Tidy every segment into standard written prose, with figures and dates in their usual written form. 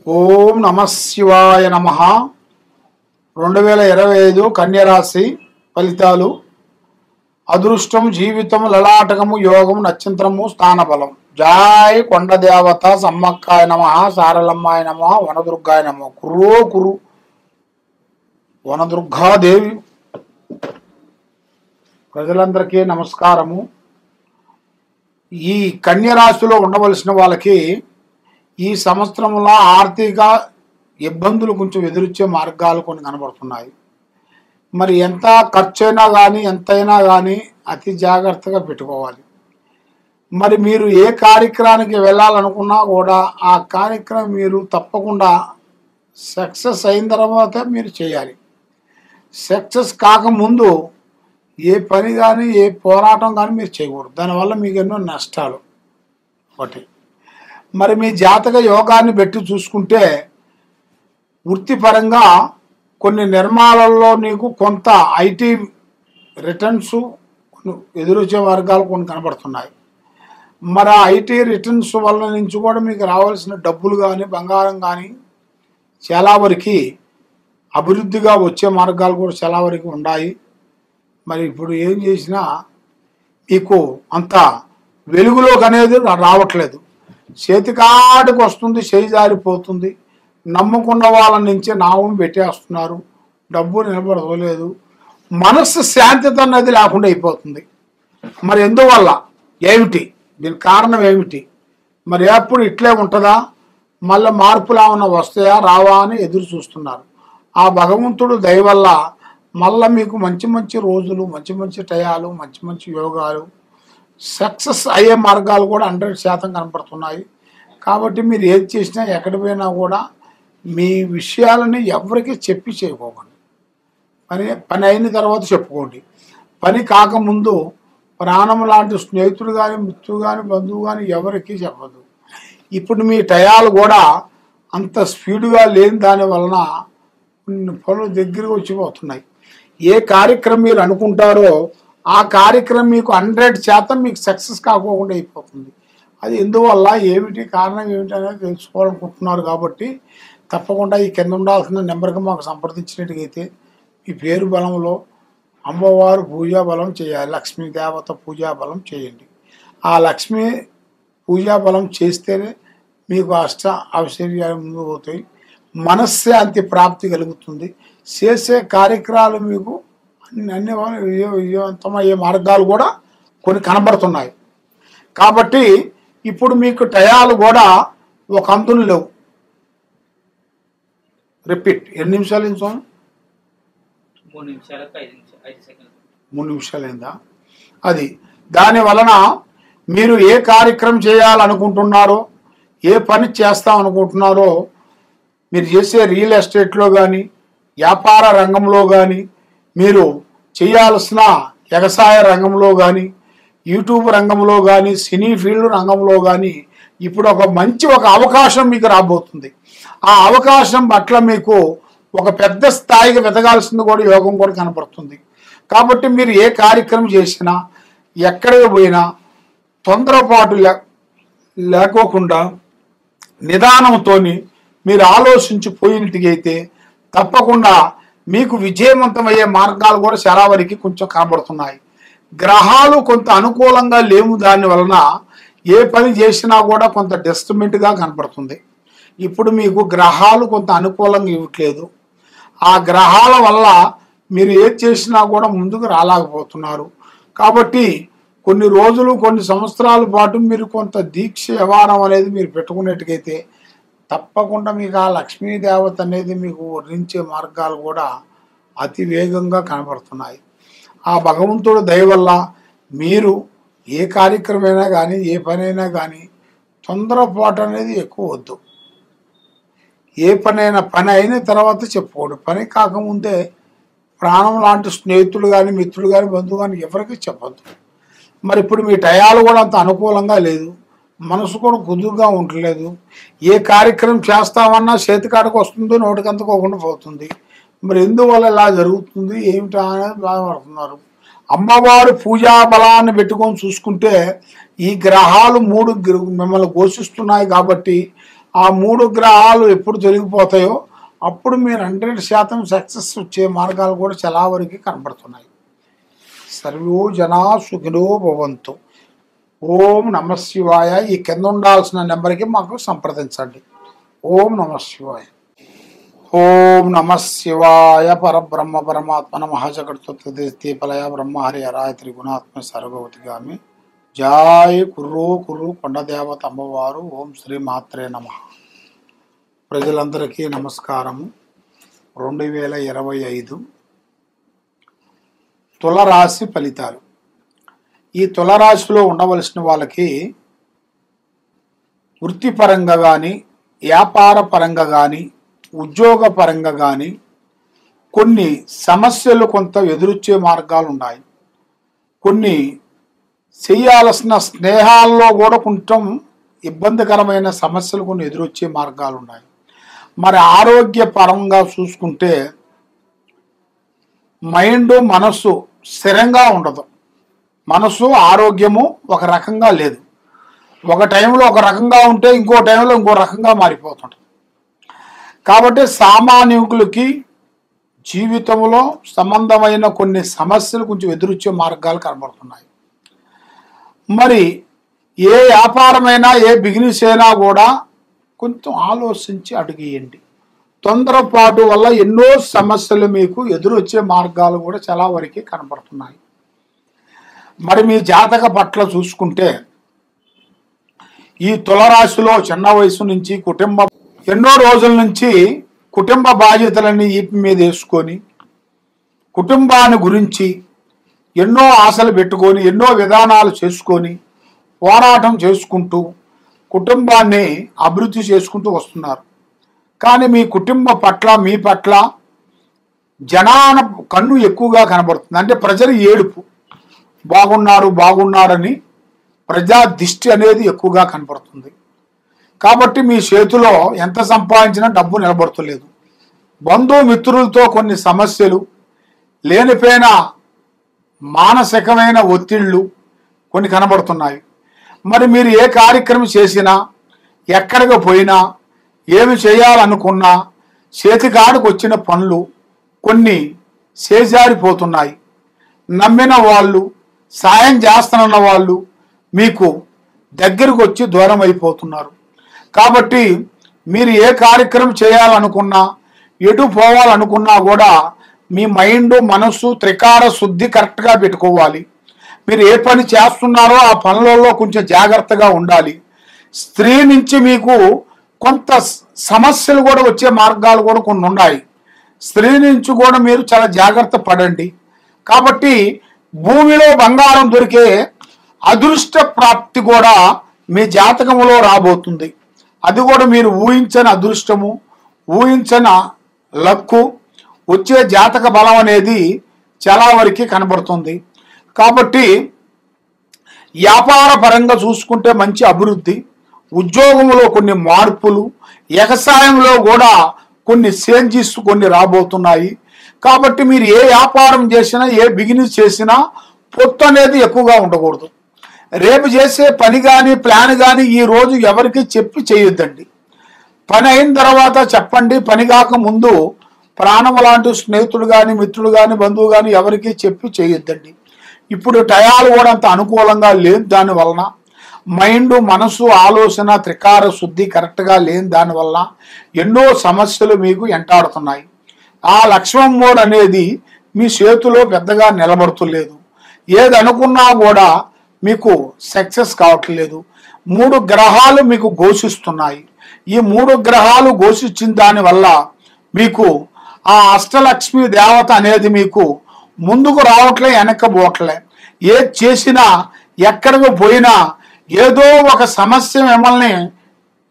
ఓం నమ శివాయ నమ. 2025 కన్యరాశి ఫలితాలు. అదృష్టం, జీవితం, లలాటకము, యోగం, నక్షత్రము, స్థానబలం. జై కొండ దేవత సమ్మక్కాయ నమ, సారలమ్మాయ నమ, వనదుర్గాయ నమ. కురో కురు వనదుర్గాదేవి. ప్రజలందరికీ నమస్కారము. ఈ కన్యరాశిలో ఉండవలసిన వాళ్ళకి ఈ సంవత్సరంలో ఆర్థిక ఇబ్బందులు కొంచెం ఎదురొచ్చే మార్గాలు కొన్ని కనబడుతున్నాయి. మరి ఎంత ఖర్చైనా కానీ ఎంతైనా కానీ అతి జాగ్రత్తగా పెట్టుకోవాలి. మరి మీరు ఏ కార్యక్రమానికి వెళ్ళాలనుకున్నా కూడా ఆ కార్యక్రమం మీరు తప్పకుండా సక్సెస్ అయిన తర్వాత మీరు చేయాలి. సక్సెస్ కాకముందు ఏ పని కానీ ఏ పోరాటం కానీ మీరు చేయకూడదు. దానివల్ల మీకు ఎన్నో నష్టాలు. ఒకటి, మరి మీ జాతక యోగాన్ని పెట్టి చూసుకుంటే వృత్తిపరంగా కొన్ని నిర్మాణాలలో నీకు కొంత ఐటీ రిటర్న్స్ ఎదురొచ్చే వర్గాలు కొన్ని కనబడుతున్నాయి. మరి ఆ ఐటీ రిటర్న్స్ వల్ల నుంచి కూడా మీకు రావాల్సిన డబ్బులు కానీ బంగారం కానీ చాలా వరకు అభివృద్ధిగా వచ్చే మార్గాలు కూడా చాలా వరకు ఉన్నాయి. మరి ఇప్పుడు ఏం చేసినా మీకు అంత వెలుగులోకి అనేది రావట్లేదు. చేతికాటికి వస్తుంది, చేయి జారిపోతుంది. నమ్ముకున్న వాళ్ళ నుంచి నావును పెట్టేస్తున్నారు. డబ్బు నిలబడలేదు. మనస్సు శాంతిత అనేది లేకుండా అయిపోతుంది. మరి ఎందువల్ల ఏమిటి? దీనికి కారణం ఏమిటి? మరి ఎప్పుడు ఇట్లే ఉంటుందా? మళ్ళీ మార్పులు ఏమైనా వస్తాయా రావా అని ఎదురు చూస్తున్నారు. ఆ భగవంతుడు దయ వల్ల మళ్ళీ మీకు మంచి మంచి రోజులు, మంచి మంచి టయాలు, మంచి మంచి యోగాలు, సక్సెస్ అయ్యే మార్గాలు కూడా 100% కనపడుతున్నాయి. కాబట్టి మీరు ఏది చేసినా ఎక్కడి పోయినా కూడా మీ విషయాలని ఎవరికి చెప్పి చేయకోకండి. పని అయిన తర్వాత చెప్పుకోండి. పని కాకముందు ప్రాణం లాంటి స్నేహితుడు కానీ, మిత్రుడు కానీ, బంధువు కానీ ఎవరికి చెప్పదు. ఇప్పుడు మీ టయాలు కూడా అంత స్పీడ్గా లేని దాని వలన కొన్ని పనులు దగ్గరికి వచ్చిపోతున్నాయి. ఏ కార్యక్రమం మీరు అనుకుంటారో ఆ కార్యక్రమం మీకు 100% మీకు సక్సెస్ కాకోకుండా అయిపోతుంది. అది ఎందువల్ల ఏమిటి కారణం ఏమిటి అనేది తెలుసుకోవాలనుకుంటున్నారు. కాబట్టి తప్పకుండా ఈ కింద ఉండాల్సిన నెంబర్కి మాకు సంప్రదించినట్టుగైతే మీ పేరు బలంలో అమ్మవారు పూజా బలం చేయాలి. లక్ష్మీ దేవత పూజా బలం చేయండి. ఆ లక్ష్మీ పూజా బలం చేస్తేనే మీకు అష్ట ఐశ్వర్యాలు ముందు పోతాయి. మనశ్శాంతి ప్రాప్తి కలుగుతుంది. చేసే కార్యక్రమాలు మీకు అన్ని విజయవంతమయ్యే మార్గాలు కూడా కొన్ని కనబడుతున్నాయి. కాబట్టి ఇప్పుడు మీకు టయాలు కూడా ఒక అంతులు లేవు. రిపీట్, ఎన్ని నిమిషాలు అయింది స్వామి? 3 నిమిషాలు అయిందా? అది దాని వలన మీరు ఏ కార్యక్రమం చేయాలనుకుంటున్నారో, ఏ పని చేస్తామనుకుంటున్నారో, మీరు చేసే రియల్ ఎస్టేట్లో కానీ, వ్యాపార రంగంలో కానీ, మీరు చేయాల్సిన వ్యవసాయ రంగంలో కానీ, యూట్యూబ్ రంగంలో కానీ, సినీ ఫీల్డ్ రంగంలో కానీ ఇప్పుడు ఒక మంచి అవకాశం మీకు రాబోతుంది. ఆ అవకాశం పట్ల మీకు ఒక పెద్ద స్థాయికి వెతగాల్సింది కూడా యోగం కూడా కనపడుతుంది. కాబట్టి మీరు ఏ కార్యక్రమం చేసినా, ఎక్కడికి పోయినా తొందరపాటు లేకోకుండా నిదానంతో మీరు ఆలోచించిపోయినట్టుగైతే తప్పకుండా మీకు విజయవంతమయ్యే మార్గాలు కూడా చాలా వరకు కొంచెం కనబడుతున్నాయి. గ్రహాలు కొంత అనుకూలంగా లేవు. దాని వలన ఏ పని చేసినా కూడా కొంత డిస్టర్బెంట్గా కనపడుతుంది. ఇప్పుడు మీకు గ్రహాలు కొంత అనుకూలంగా ఇవ్వట్లేదు. ఆ గ్రహాల వల్ల మీరు ఏది చేసినా కూడా ముందుకు రాలేకపోతున్నారు. కాబట్టి కొన్ని రోజులు, కొన్ని సంవత్సరాల పాటు మీరు కొంత దీక్ష వ్యవహారం అనేది మీరు పెట్టుకున్నట్టుకైతే తప్పకుండా మీకు ఆ లక్ష్మీదేవత అనేది మీకు వర్ణించే మార్గాలు కూడా అతి వేగంగా కనబడుతున్నాయి. ఆ భగవంతుడు దయ వల్ల మీరు ఏ కార్యక్రమైనా కానీ, ఏ పనైనా కానీ తొందరపాటు అనేది ఎక్కువ వద్దు. ఏ పని అయిన తర్వాత చెప్పుకోండి. పని కాకముందే ప్రాణం లాంటి స్నేహితులు కానీ, మిత్రులు కానీ, బంధువు కానీ ఎవరికి చెప్పద్దు. మరి ఇప్పుడు మీ టయాలు కూడా అంత అనుకూలంగా లేదు. మనసు కూడా కుదురుగా ఉండలేదు. ఏ కార్యక్రమం చేస్తామన్నా చేతికాడకు వస్తుందో నోటికంతకోకుండా పోతుంది. మరి ఎందువల్ల ఇలా జరుగుతుంది ఏమిటా అనేది బాధపడుతున్నారు. అమ్మవారు పూజా బలాన్ని పెట్టుకొని చూసుకుంటే ఈ గ్రహాలు 3 మిమ్మల్ని ఘోషిస్తున్నాయి. కాబట్టి ఆ 3 గ్రహాలు ఎప్పుడు తొలగిపోతాయో అప్పుడు మీరు 100% సక్సెస్ వచ్చే మార్గాలు కూడా చాలా వరకు కనబడుతున్నాయి. సర్వో జనా సుఖినో భవంతు. ఓం నమ శివాయ. ఈ కింద ఉండాల్సిన నెంబర్కి మాకు సంప్రదించండి. ఓం నమ శివాయ. ఓం నమ శివాయ. పరబ్రహ్మ పరమాత్మ నమః జగత్తుత్పలయ బ్రహ్మహరి హరాయ త్రిగుణాత్మ సర్వభౌతిగామి. జయ కుర్రో కుర్రు కొండదేవత అమ్మవారు. ఓం శ్రీ మాత్రే నమః. ప్రజలందరికీ నమస్కారము. 2025 తులరాశి ఫలితాలు. ఈ తులరాశిలో ఉండవలసిన వాళ్ళకి వృత్తిపరంగా కానీ, వ్యాపార పరంగా కానీ, ఉద్యోగ పరంగా కానీ కొన్ని సమస్యలు కొంత ఎదురొచ్చే మార్గాలు ఉన్నాయి. కొన్ని చేయాల్సిన స్నేహాల్లో కూడా కొంచెం ఇబ్బందికరమైన సమస్యలు కొన్ని ఎదురొచ్చే మార్గాలు ఉన్నాయి. మరి ఆరోగ్య పరంగా చూసుకుంటే మైండ్ మనస్సు స్థిరంగా ఉండదు. మనసు ఆరోగ్యము ఒక రకంగా లేదు. ఒక టైంలో ఒక రకంగా ఉంటే ఇంకో టైంలో ఇంకో రకంగా మారిపోతుంటుంది. కాబట్టి సామాన్యులకి జీవితంలో సంబంధమైన కొన్ని సమస్యలు కొంచెం ఎదురొచ్చే మార్గాలు కనబడుతున్నాయి. మరి ఏ వ్యాపారమైనా ఏ బిజినెస్ అయినా కూడా కొంచెం ఆలోచించి అడుగేయండి. తొందరపాటు వల్ల ఎన్నో సమస్యలు మీకు ఎదురొచ్చే మార్గాలు కూడా చాలా వరకు కనబడుతున్నాయి. మరి మీ జాతక పట్ల చూసుకుంటే ఈ తులరాశిలో చిన్న వయసు నుంచి ఎన్నో రోజుల నుంచి కుటుంబ బాధ్యతలన్నీ ఈపి మీద వేసుకొని కుటుంబాన్ని గురించి ఎన్నో ఆశలు పెట్టుకొని ఎన్నో విధానాలు చేసుకొని పోరాటం చేసుకుంటూ కుటుంబాన్ని అభివృద్ధి చేసుకుంటూ వస్తున్నారు. కానీ మీ కుటుంబ పట్ల మీ పట్ల జనాన కన్ను ఎక్కువగా కనబడుతుంది. అంటే ప్రజలు ఏడుపు, బాగున్నారని ప్రజా దిష్టి అనేది ఎక్కువగా కనబడుతుంది. కాబట్టి మీ చేతిలో ఎంత సంపాదించినా డబ్బు నిలబడతలేదు. బంధుమిత్రులతో కొన్ని సమస్యలు, లేనిపోయిన మానసికమైన ఒత్తిళ్లు కొన్ని కనబడుతున్నాయి. మరి మీరు ఏ కార్యక్రమం చేసినా, ఎక్కడికి పోయినా, ఏమి చేయాలనుకున్నా చేతికాడికి వచ్చిన పనులు కొన్ని చేజారిపోతున్నాయి. నమ్మిన వాళ్ళు, సాయం చేస్తున్న వాళ్ళు మీకు దగ్గరకు వచ్చి దూరం అయిపోతున్నారు. కాబట్టి మీరు ఏ కార్యక్రమం చేయాలనుకున్నా, ఎటు పోవాలనుకున్నా కూడా మీ మైండ్ మనసు త్రికార శుద్ధి కరెక్ట్గా పెట్టుకోవాలి. మీరు ఏ పని చేస్తున్నారో ఆ పనులలో కొంచెం జాగ్రత్తగా ఉండాలి. స్త్రీ నుంచి మీకు కొంత సమస్యలు కూడా వచ్చే మార్గాలు కూడా కొన్ని ఉన్నాయి. స్త్రీ నుంచి కూడా మీరు చాలా జాగ్రత్త పడండి. కాబట్టి భూమిలో బంగారం దొరికే అదృష్ట ప్రాప్తి కూడా మీ జాతకంలో రాబోతుంది. అది కూడా మీరు ఊహించని అదృష్టము, ఊహించని లక్కు వచ్చే జాతక బలం అనేది చాలా వరకు కనబడుతుంది. కాబట్టి వ్యాపార పరంగా చూసుకుంటే మంచి అభివృద్ధి, ఉద్యోగంలో కొన్ని మార్పులు, వ్యవసాయంలో కూడా కొన్ని చేంజెస్ కొన్ని రాబోతున్నాయి. కాబట్టి మీరు ఏ వ్యాపారం చేసినా, ఏ బిజినెస్ చేసినా పొత్తు అనేది ఎక్కువగా ఉండకూడదు. రేపు చేసే పని కానీ ప్లాన్ కానీ ఈరోజు ఎవరికి చెప్పి చేయొద్దండి. పని అయిన తర్వాత చెప్పండి. పని కాక ముందు ప్రాణం లాంటి స్నేహితుడు కానీ మిత్రుడు కానీ బంధువు కానీ ఎవరికి చెప్పి చేయొద్దండి. ఇప్పుడు టయాలు కూడా అంత అనుకూలంగా లేదు. దానివలన మైండ్ మనసు ఆలోచన త్రికార శుద్ధి కరెక్ట్గా లేని దానివల్ల ఎన్నో సమస్యలు మీకు ఎంటాడుతున్నాయి. ఆ లక్ష్మం మోడ్ అనేది మీ చేతిలో పెద్దగా నిలబడుతులేదు. ఏది అనుకున్నా కూడా మీకు సక్సెస్ కావట్లేదు. 3 గ్రహాలు మీకు ఘోషిస్తున్నాయి. ఈ 3 గ్రహాలు ఘోషించిన దానివల్ల మీకు ఆ అష్టలక్ష్మి దేవత అనేది మీకు ముందుకు రావట్లే, వెనక్కపోవట్లే. ఏది చేసినా ఎక్కడికి పోయినా ఏదో ఒక సమస్య మిమ్మల్ని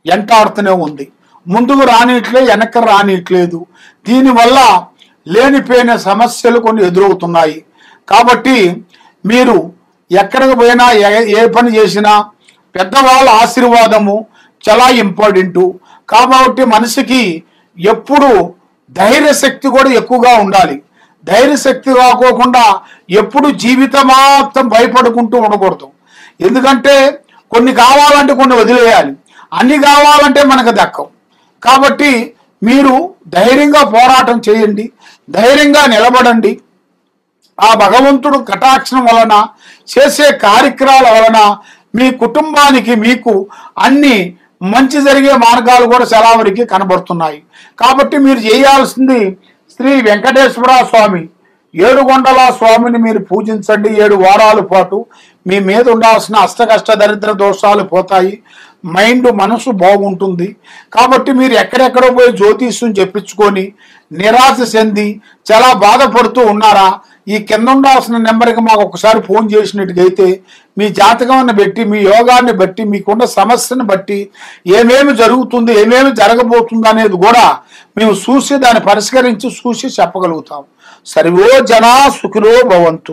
ఎంటాడుతూనే ఉంది. ముందుకు రానిట్లే, వెనక్కి రానిట్లేదు. దీనివల్ల లేనిపోయిన సమస్యలు కొన్ని ఎదురవుతున్నాయి. కాబట్టి మీరు ఎక్కడికి పోయినా ఏ పని చేసినా పెద్దవాళ్ళ ఆశీర్వాదము చాలా ఇంపార్టెంటు. కాబట్టి మనిషికి ఎప్పుడు ధైర్యశక్తి కూడా ఎక్కువగా ఉండాలి. ధైర్యశక్తి కాకోకుండా ఎప్పుడు జీవితమాత్రం భయపడుకుంటూ ఉండకూడదు. ఎందుకంటే కొన్ని కావాలంటే కొన్ని వదిలేయాలి. అన్ని కావాలంటే మనకు దక్కవు. కాబట్టి మీరు ధైర్యంగా పోరాటం చేయండి, ధైర్యంగా నిలబడండి. ఆ భగవంతుడు కటాక్షం వలన, చేసే కార్యక్రమాల వలన మీ కుటుంబానికి మీకు అన్ని మంచి జరిగే మార్గాలు కూడా చాలా వరకు కనబడుతున్నాయి. కాబట్టి మీరు చేయాల్సింది శ్రీ వెంకటేశ్వర స్వామి ఏడుగొండల స్వామిని మీరు పూజించండి. 7 వారాల పాటు మీ మీద ఉండాల్సిన అష్టకష్ట దరిద్ర దోషాలు పోతాయి, మనసు బాగుంటుంది. కాబట్టి మీరు ఎక్కడెక్కడో పోయి జ్యోతిష్యం చెప్పించుకొని నిరాశ చెంది చాలా బాధపడుతూ ఉన్నారా, ఈ కింద ఉండాల్సిన నెంబర్కి మాకు ఒకసారి ఫోన్ చేసినట్టుగైతే మీ జాతకాన్ని బట్టి, మీ యోగాన్ని బట్టి, మీకున్న సమస్యను బట్టి ఏమేమి జరుగుతుంది, ఏమేమి జరగబోతుంది అనేది కూడా మేము చూసి దాన్ని పరిష్కరించి చూసి చెప్పగలుగుతాం. సర్వో జనా సుఖినో భవంతు.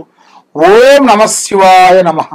ఓం నమః శివాయ నమః.